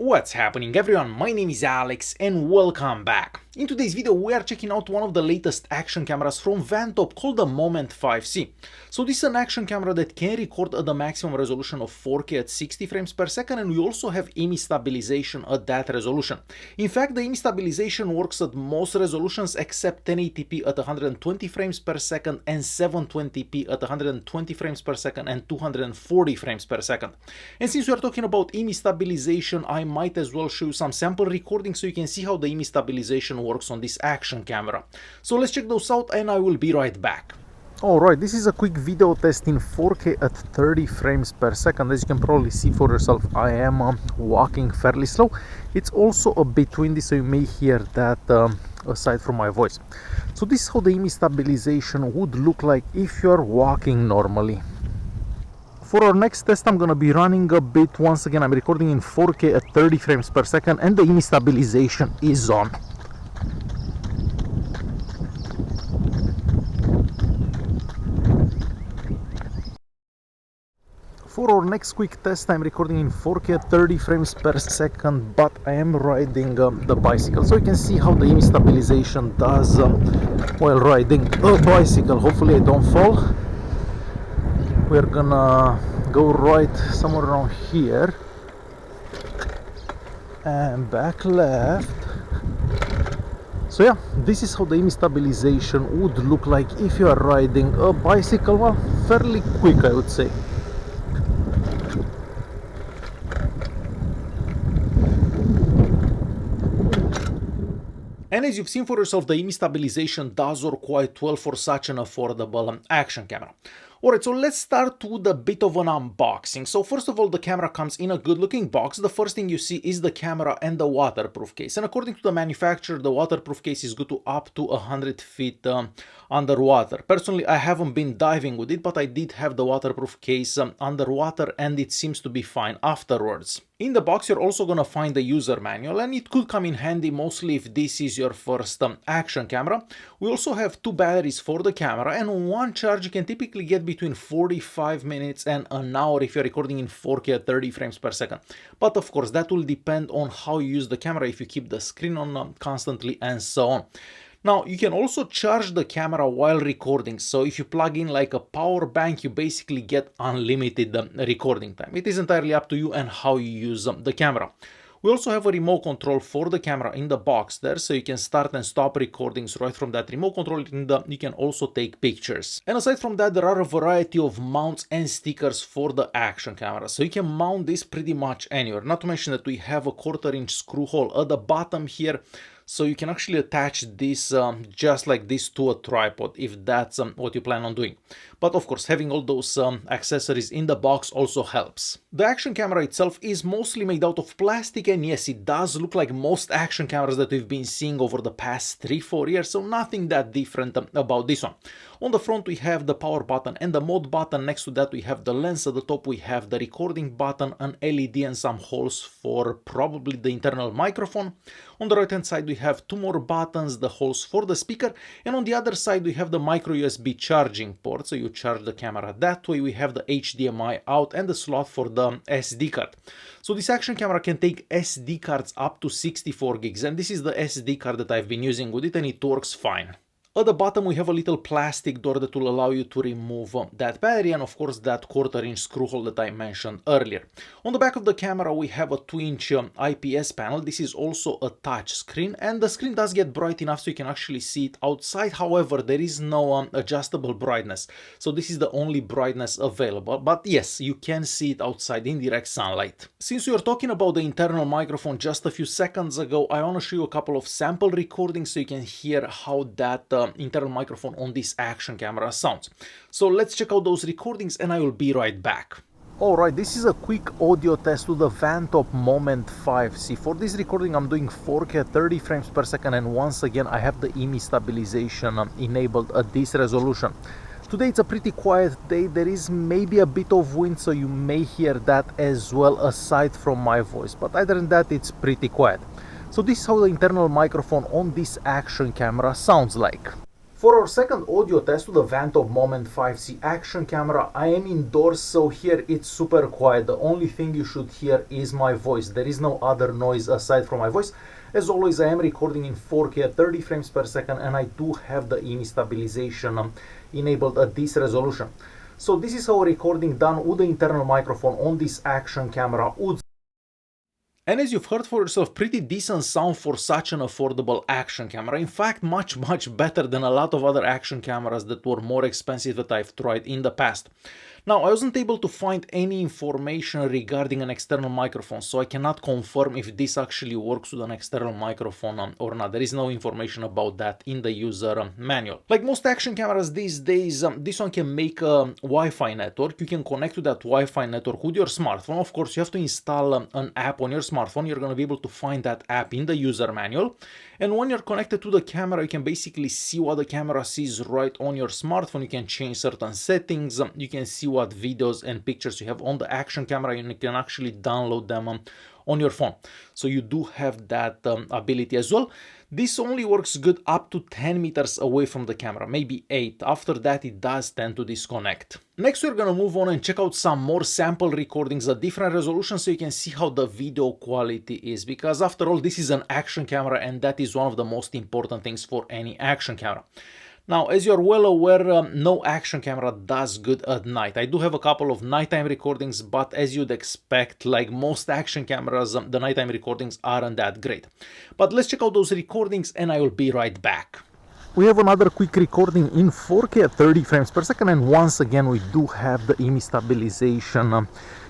What's happening everyone, my name is Alex and welcome back. In today's video we are checking out one of the latest action cameras from Vantop called the Moment 5C. So this is an action camera that can record at the maximum resolution of 4K at 60 frames per second, and we also have image stabilization at that resolution. In fact, the image stabilization works at most resolutions except 1080p at 120 frames per second and 720p at 120 frames per second and 240 frames per second. And since we are talking about image stabilization, I might as well show you some sample recordings so you can see how the image stabilization works on this action camera. So let's check those out and I will be right back. Alright, this is a quick video test in 4K at 30 frames per second. As you can probably see for yourself, I am walking fairly slow. It's also a bit windy, so you may hear that aside from my voice. So this is how the image stabilization would look like if you are walking normally. For our next test, I'm gonna be running a bit. Once again, I'm recording in 4K at 30 frames per second and the image stabilization is on. For our next quick test, I'm recording in 4K at 30 frames per second, but I am riding the bicycle. So you can see how the image stabilization does while riding a bicycle. Hopefully I don't fall. We're gonna go right somewhere around here and back left. So yeah, this is how the image stabilization would look like if you are riding a bicycle. Well, fairly quick, I would say. And as you've seen for yourself, the image stabilization does work quite well for such an affordable action camera. Alright, so let's start with a bit of an unboxing. So first of all, the camera comes in a good looking box. The first thing you see is the camera and the waterproof case. And according to the manufacturer, the waterproof case is good to up to 100 feet underwater. Personally, I haven't been diving with it, but I did have the waterproof case underwater and it seems to be fine afterwards. In the box, you're also going to find the user manual, and it could come in handy mostly if this is your first action camera. We also have two batteries for the camera, and on one charge you can typically get between 45 minutes and an hour if you're recording in 4K at 30 frames per second. But of course, that will depend on how you use the camera, if you keep the screen on constantly and so on. Now, you can also charge the camera while recording, so if you plug in like a power bank, you basically get unlimited recording time. It is entirely up to you and how you use the camera. We also have a remote control for the camera in the box there, so you can start and stop recordings right from that remote control. You can also take pictures. And aside from that, there are a variety of mounts and stickers for the action camera, so you can mount this pretty much anywhere. Not to mention that we have a 1/4-inch screw hole at the bottom here, so you can actually attach this just like this to a tripod if that's what you plan on doing. But of course, having all those accessories in the box also helps. The action camera itself is mostly made out of plastic, and yes, it does look like most action cameras that we've been seeing over the past 3-4 years, so nothing that different about this one. On the front we have the power button and the mode button. Next to that we have the lens. At the top we have the recording button, an LED and some holes for probably the internal microphone. On the right hand side we have two more buttons, the holes for the speaker, and on the other side we have the micro USB charging port, so you charge the camera that way. We have the HDMI out and the slot for the SD card. So this action camera can take SD cards up to 64 gigs, and this is the SD card that I've been using with it, and it works fine. At the bottom we have a little plastic door that will allow you to remove that battery, and of course that 1/4-inch screw hole that I mentioned earlier. On the back of the camera we have a 2-inch IPS panel. This is also a touch screen, and the screen does get bright enough so you can actually see it outside. However, there is no adjustable brightness, so this is the only brightness available. But yes, you can see it outside in direct sunlight. Since we were talking about the internal microphone just a few seconds ago, I want to show you a couple of sample recordings so you can hear how that internal microphone on this action camera sounds. So let's check out those recordings and I will be right back. Alright, this is a quick audio test with the Vantop Moment 5C. For this recording I'm doing 4K at 30 frames per second, and once again I have the image stabilization enabled at this resolution. Today it's a pretty quiet day. There is maybe a bit of wind, so you may hear that as well aside from my voice, but other than that it's pretty quiet. So this is how the internal microphone on this action camera sounds like. For our second audio test to the Vantop Moment 5C action camera, I am indoors, so here it's super quiet. The only thing you should hear is my voice. There is no other noise aside from my voice. As always, I am recording in 4K at 30 frames per second, and I do have the image stabilization enabled at this resolution. So this is our recording done with the internal microphone on this action camera. And as you've heard for yourself, pretty decent sound for such an affordable action camera. In fact, much better than a lot of other action cameras that were more expensive that I've tried in the past. Now, I wasn't able to find any information regarding an external microphone, so I cannot confirm if this actually works with an external microphone or not. There is no information about that in the user manual. Like most action cameras these days, this one can make a Wi-Fi network. You can connect to that Wi-Fi network with your smartphone. Of course, you have to install an app on your smartphone. You're going to be able to find that app in the user manual. And when you're connected to the camera, you can basically see what the camera sees right on your smartphone. You can change certain settings. You can see what videos and pictures you have on the action camera, and you can actually download them on your phone. So you do have that ability as well. This only works good up to 10 meters away from the camera, maybe 8. After that, it does tend to disconnect. Next, we're gonna move on and check out some more sample recordings at different resolutions so you can see how the video quality is. Because after all, this is an action camera, and that is one of the most important things for any action camera. Now, as you're well aware, no action camera does good at night. I do have a couple of nighttime recordings, but as you'd expect, like most action cameras, the nighttime recordings aren't that great. But let's check out those recordings and I will be right back. We have another quick recording in 4K at 30 frames per second, and once again we do have the image stabilization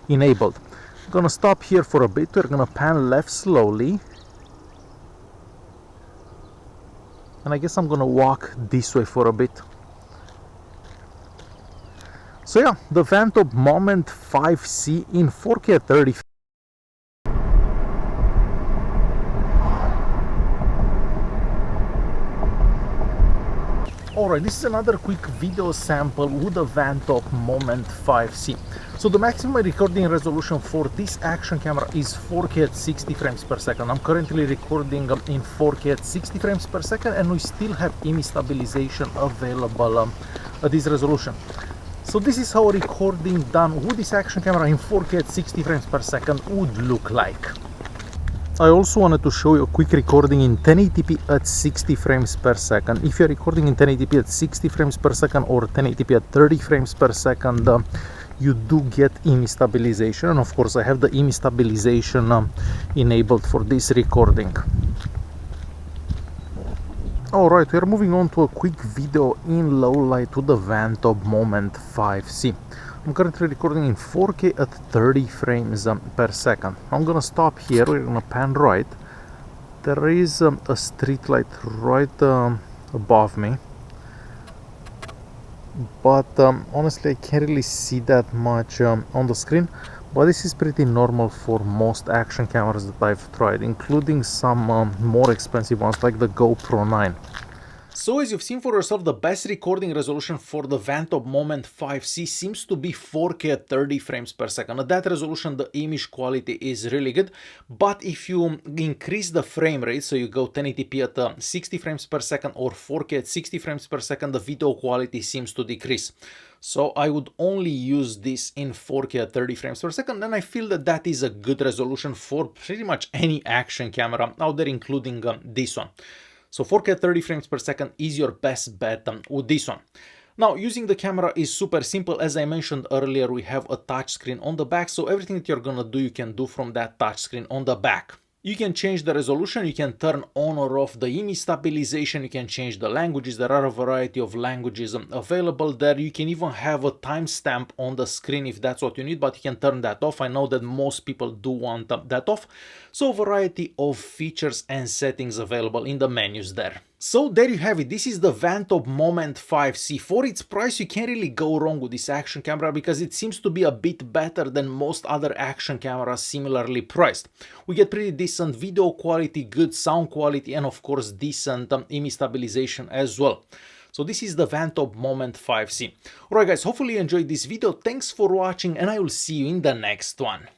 enabled. I'm gonna stop here for a bit. We're gonna pan left slowly. And I guess I'm gonna walk this way for a bit. So yeah, the Vantop Moment 5C in 4K at 30. Alright, this is another quick video sample with the Vantop Moment 5C. So the maximum recording resolution for this action camera is 4K at 60 frames per second. I'm currently recording in 4K at 60 frames per second, and we still have image stabilization available at this resolution. So this is how a recording done with this action camera in 4K at 60 frames per second would look like. I also wanted to show you a quick recording in 1080p at 60 frames per second. If you're recording in 1080p at 60 frames per second or 1080p at 30 frames per second, you do get image stabilization. And of course, I have the image stabilization enabled for this recording. Alright, we are moving on to a quick video in low light to the Vantop Moment 5C. I'm currently recording in 4K at 30 frames per second. I'm gonna stop here, we're gonna pan right. There is a street light right above me. But honestly, I can't really see that much on the screen. But this is pretty normal for most action cameras that I've tried, including some more expensive ones like the GoPro 9. So as you've seen for yourself, the best recording resolution for the Vantop Moment 5C seems to be 4K at 30 frames per second. At that resolution, the image quality is really good. But if you increase the frame rate, so you go 1080p at 60 frames per second or 4K at 60 frames per second, the video quality seems to decrease. So I would only use this in 4K at 30 frames per second, and I feel that that is a good resolution for pretty much any action camera out there, including this one. So 4K at 30 frames per second is your best bet with this one. Now, using the camera is super simple. As I mentioned earlier, we have a touchscreen on the back, so everything that you're gonna do, you can do from that touchscreen on the back. You can change the resolution, you can turn on or off the image stabilization, you can change the languages. There are a variety of languages available there. You can even have a timestamp on the screen if that's what you need, but you can turn that off. I know that most people do want that off. So a variety of features and settings available in the menus there. So there you have it. This is the Vantop Moment 5C. For its price, you can't really go wrong with this action camera because it seems to be a bit better than most other action cameras similarly priced. We get pretty decent video quality, good sound quality, and of course decent image stabilization as well. So this is the Vantop Moment 5C. Alright guys, hopefully you enjoyed this video. Thanks for watching, and I will see you in the next one.